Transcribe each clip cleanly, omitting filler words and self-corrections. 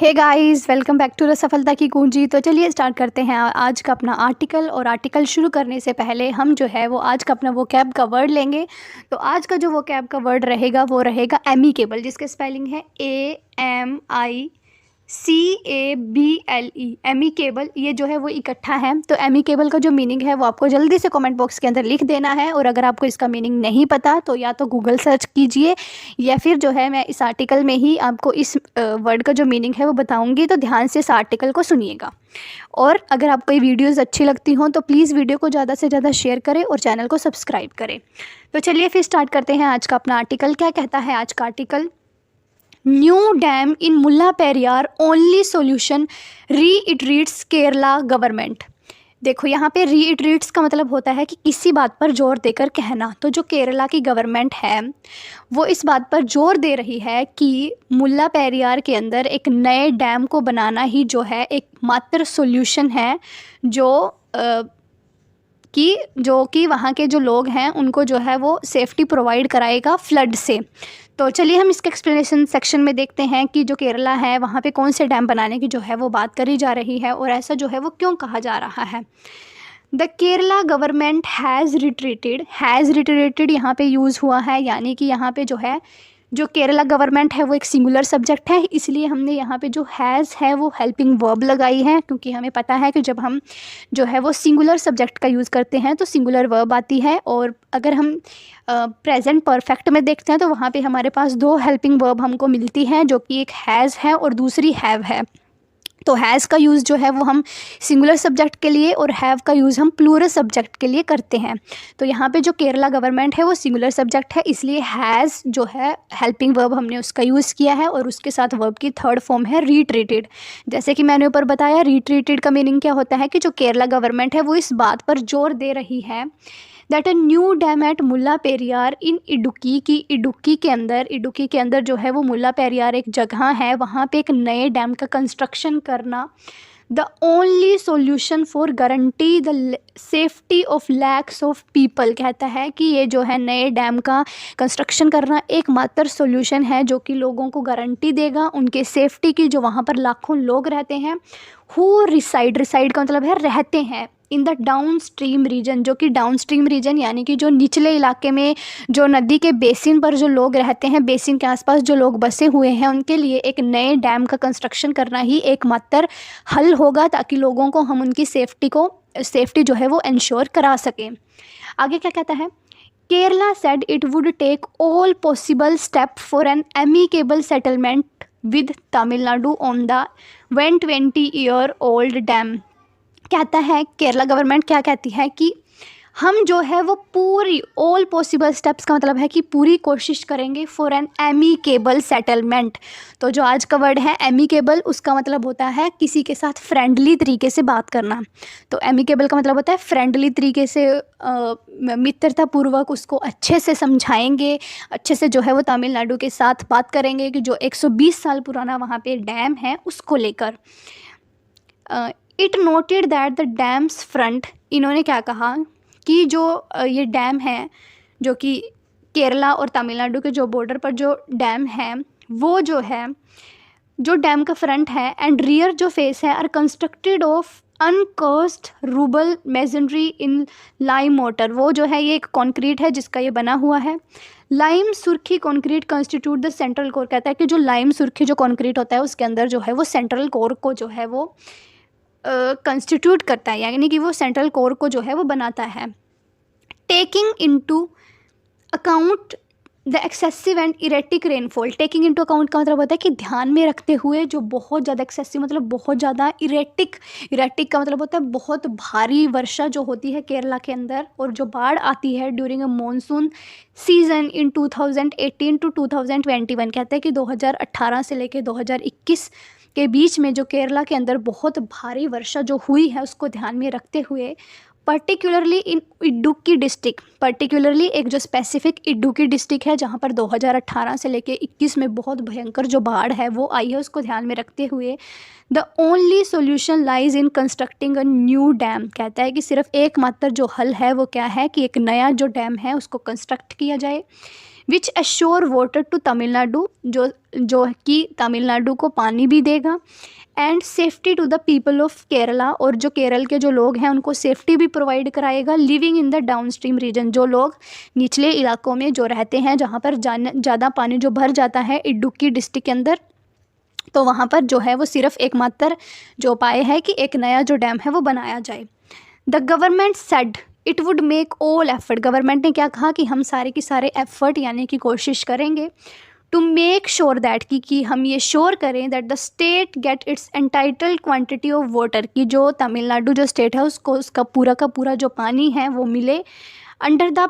Hey guys, welcome back to the सफलता की कुंजी। तो चलिए स्टार्ट करते हैं आज का अपना आर्टिकल। और आर्टिकल शुरू करने से पहले हम जो है वो आज का अपना वोकैब का वर्ड लेंगे। तो आज का जो वोकैब का वर्ड रहेगा वो रहेगा एमिकेबल, जिसके स्पेलिंग है AMICABLE। एमिकेबल ये जो है वो इकट्ठा है। तो एमिकेबल का जो मीनिंग है वो आपको जल्दी से कमेंट बॉक्स के अंदर लिख देना है। और अगर आपको इसका मीनिंग नहीं पता तो या तो गूगल सर्च कीजिए या फिर जो है मैं इस आर्टिकल में ही आपको इस वर्ड का जो मीनिंग है वो बताऊंगी। तो ध्यान से इस आर्टिकल को सुनिएगा। और अगर आपको ये वीडियोस अच्छी लगती हों तो प्लीज़ वीडियो को ज़्यादा से ज़्यादा शेयर करें और चैनल को सब्सक्राइब करें। तो चलिए फिर स्टार्ट करते हैं आज का अपना आर्टिकल। क्या कहता है आज का article? New dam in Mullaperiyar only solution reiterates Kerala government. देखो यहाँ पे रीइटरेट्स का मतलब होता है कि किसी बात पर जोर देकर कहना। तो जो केरला की गवर्नमेंट है वो इस बात पर जोर दे रही है कि मुल्ला पेरियार के अंदर एक नए डैम को बनाना ही जो है एक मात्र सॉल्यूशन है जो कि वहाँ के जो लोग हैं उनको जो है वो सेफ्टी प्रोवाइड कराएगा फ्लड से। तो चलिए हम इसके एक्सप्लेनेशन सेक्शन में देखते हैं कि जो केरला है वहाँ पे कौन से डैम बनाने की जो है वो बात करी जा रही है और ऐसा जो है वो क्यों कहा जा रहा है। The Kerala government has retreated यहाँ पे यूज़ हुआ है, यानी कि यहाँ पे जो है जो केरला गवर्नमेंट है वो एक सिंगुलर सब्जेक्ट है, इसलिए हमने यहाँ पे जो हैज़ है वो हेल्पिंग वर्ब लगाई है। क्योंकि हमें पता है कि जब हम जो है वो सिंगुलर सब्जेक्ट का यूज़ करते हैं तो सिंगुलर वर्ब आती है। और अगर हम प्रेजेंट परफेक्ट में देखते हैं तो वहाँ पे हमारे पास दो हेल्पिंग वर्ब हमको मिलती हैं, जो कि एक हैज़ है और दूसरी हैव है। तो हैज़ का यूज़ जो है वो हम सिंगुलर सब्जेक्ट के लिए और हैव का यूज़ हम प्लूरल सब्जेक्ट के लिए करते हैं। तो यहाँ पे जो केरला गवर्नमेंट है वो सिंगुलर सब्जेक्ट है, इसलिए हैज़ जो है हेल्पिंग वर्ब हमने उसका यूज़ किया है और उसके साथ वर्ब की थर्ड फॉर्म है रीट्रीटेड। जैसे कि मैंने ऊपर बताया, रीट्रीटेड का मीनिंग क्या होता है कि जो केरला गवर्नमेंट है वो इस बात पर जोर दे रही है that a new dam at Mullaperiyar in Idukki की इडुक्की के अंदर जो है वो मुल्ला पेरियार एक जगह है, वहाँ पे एक नए डैम का कंस्ट्रक्शन करना the only solution for guarantee the safety of lakhs of people. कहता है कि ये जो है नए डैम का कंस्ट्रक्शन करना एकमात्र सॉल्यूशन है जो कि लोगों को गारंटी देगा उनके सेफ्टी की, जो वहाँ पर लाखों लोग रहते हैं। हु रिसाइड का मतलब है रहते हैं in the downstream region, जो कि डाउन स्ट्रीम रीजन यानी कि जो निचले इलाके में जो नदी के बेसिन पर जो लोग रहते हैं, बेसिन के आसपास जो लोग बसे हुए हैं, उनके लिए एक नए डैम का कंस्ट्रक्शन करना ही एकमात्र हल होगा, ताकि लोगों को हम उनकी सेफ्टी जो है वो इंश्योर करा सकें। आगे क्या कहता है? Kerala said it would take all possible step for an amicable settlement with Tamil Nadu on the 120-year-old dam. कहता है केरला गवर्नमेंट क्या कहती है कि हम जो है वो पूरी ऑल पॉसिबल स्टेप्स का मतलब है कि पूरी कोशिश करेंगे फॉर एन एमिकेबल सेटलमेंट। तो जो आज का वर्ड है एमिकेबल, उसका मतलब होता है किसी के साथ फ्रेंडली तरीके से बात करना। तो एमिकेबल का मतलब होता है फ्रेंडली तरीके से, मित्रतापूर्वक उसको अच्छे से समझाएंगे, अच्छे से जो है वो तमिलनाडु के साथ बात करेंगे कि जो 120 साल पुराना वहाँ पे डैम है उसको लेकर। It noted that the dams front, इन्होंने क्या कहा कि जो ये डैम है जो कि केरला और तमिलनाडु के जो बॉर्डर पर जो डैम है वो जो है जो डैम का फ्रंट है एंड रियर जो फेस है are constructed of uncoursed rubble masonry in lime mortar. वो जो है ये एक कॉन्क्रीट है जिसका ये बना हुआ है। लाइम सुर्खी concrete constitute the central core. कहता है कि जो लाइम सुर्खी जो कॉन्क्रीट होता है उसके अंदर जो है वो सेंट्रल कोर को जो है वो कंस्टिट्यूट करता है, यानी कि वो सेंट्रल कोर को जो है वो बनाता है। Taking into account the excessive and erratic rainfall. Taking into account का मतलब होता है कि ध्यान में रखते हुए जो बहुत ज़्यादा एक्सेसिव मतलब बहुत ज़्यादा, इरेटिक का मतलब होता है बहुत भारी वर्षा जो होती है केरला के अंदर, और जो बाढ़ आती है during a monsoon season in 2018 to 2021। कहते हैं कि 2018 से लेकर 2021 के बीच में जो केरला के अंदर बहुत भारी वर्षा जो हुई है उसको ध्यान में रखते हुए particularly in Idukki district, particularly एक जो स्पेसिफिक इडुक्की डिस्ट्रिक्ट है जहाँ पर 2018 से लेके 21 में बहुत भयंकर जो बाढ़ है वो आई है, उसको ध्यान में रखते हुए the only solution lies in constructing a new dam. कहता है कि सिर्फ एकमात्र जो हल है वो क्या है कि एक नया जो डैम है उसको कंस्ट्रक्ट किया जाए which assure water to Tamil Nadu, जो कि तमिलनाडु को पानी भी देगा, and safety to the people of Kerala, और जो केरल के जो लोग हैं उनको सेफ्टी भी प्रोवाइड कराएगा, living in the downstream region, जो लोग निचले इलाकों में जो रहते हैं जहाँ पर ज़्यादा पानी जो भर जाता है इडुक्की डिस्ट्रिक्ट के अंदर, तो वहाँ पर जो है वो सिर्फ एकमात्र जो उपाय है कि एक नया जो डैम है वो बनाया जाए। The government said it would make all effort, government ने क्या कहा कि हम सारे के सारे एफर्ट यानी कि कोशिश करेंगे टू मेक श्योर दैट कि हम ये श्योर करें that the state get its entitled quantity of water, कि जो तमिलनाडु जो स्टेट है उसको उसका पूरा का पूरा जो पानी है वो मिले, under the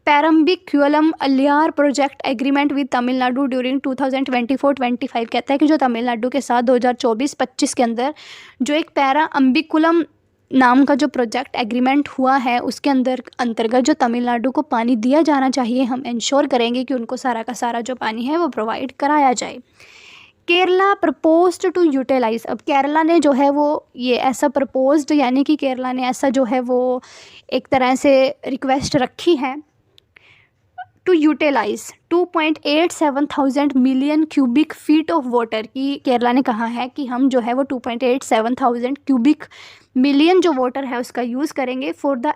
Parambikulam Aliyar project agreement with Tamil Nadu during 2024-25। कहता है कि जो तमिलनाडु के साथ 2024-25 के अंदर जो एक पैराम्बिकुलम नाम का जो प्रोजेक्ट एग्रीमेंट हुआ है उसके अंतर्गत जो तमिलनाडु को पानी दिया जाना चाहिए, हम इंश्योर करेंगे कि उनको सारा का सारा जो पानी है वो प्रोवाइड कराया जाए। केरला प्रपोज्ड टू यूटिलाइज, अब केरला ने जो है वो ये ऐसा प्रपोज्ड यानी कि केरला ने ऐसा जो है वो एक तरह से रिक्वेस्ट रखी है to utilise 2.87 thousand million cubic feet of water, की केरला ने कहा है कि हम जो है वो 2.87 थाउजेंड क्यूबिक मिलियन जो वाटर है उसका यूज़ करेंगे फॉर द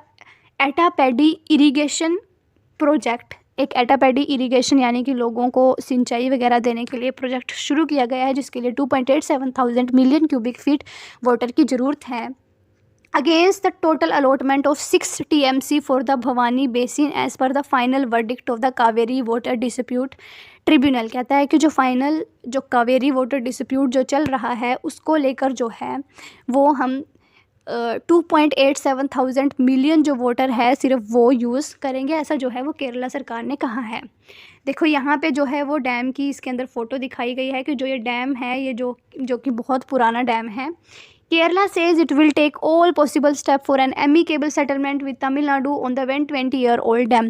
एटापेडी इरिगेशन प्रोजेक्ट। एक एटापेडी इरिगेशन यानी कि लोगों को सिंचाई वगैरह देने के लिए प्रोजेक्ट शुरू किया गया है जिसके लिए 2.87 thousand million cubic feet water की ज़रूरत है, against the total allotment of 6 TMC for the Bhavani basin as per the final verdict of the Kaveri water dispute tribunal. कहता है कि जो फाइनल जो कावेरी वाटर डिस्प्यूट जो चल रहा है उसको लेकर जो है वो हम 2.87 थाउजेंड मिलियन जो वाटर है सिर्फ वो यूज़ करेंगे, ऐसा जो है वो केरला सरकार ने कहा है। देखो यहाँ पे जो है वो डैम की इसके अंदर फ़ोटो दिखाई गई है कि जो ये डैम है ये जो कि बहुत पुराना डैम है। Kerala says it will take all possible step for an amicable settlement with Tamil Nadu on the 120-year-old dam.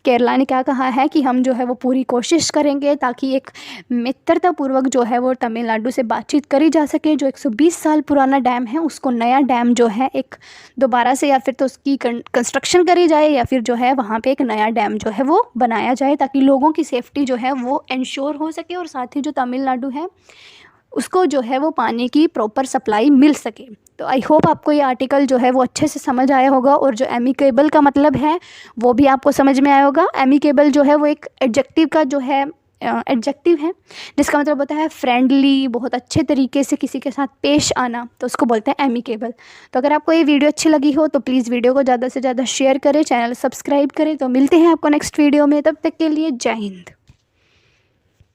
Kerala ने क्या कहा है कि हम जो है वो पूरी कोशिश करेंगे ताकि एक मित्रतापूर्वक जो है वो तमिलनाडु से बातचीत करी जा सके। जो 120 साल पुराना डैम है उसको नया डैम जो है एक दोबारा से या फिर तो उसकी कंस्ट्रक्शन करी जाए या फिर जो है वहाँ पे एक नया डैम जो है वो बनाया जाए ताकि लोगों की सेफ्टी जो है वो इंश्योर हो सके और साथ ही जो तमिलनाडु है उसको जो है वो पानी की प्रॉपर सप्लाई मिल सके। तो आई होप आपको ये आर्टिकल जो है वो अच्छे से समझ आया होगा और जो एमिकेबल का मतलब है वो भी आपको समझ में आया होगा। एमिकेबल जो है वो एक एडजेक्टिव का जो है एडजेक्टिव है जिसका मतलब होता है फ्रेंडली, बहुत अच्छे तरीके से किसी के साथ पेश आना, तो उसको बोलते हैं एमिकेबल। तो अगर आपको ये वीडियो अच्छी लगी हो तो प्लीज़ वीडियो को ज़्यादा से ज़्यादा शेयर करें, चैनल सब्सक्राइब करें। तो मिलते हैं आपको नेक्स्ट वीडियो में, तब तक के लिए जय हिंद।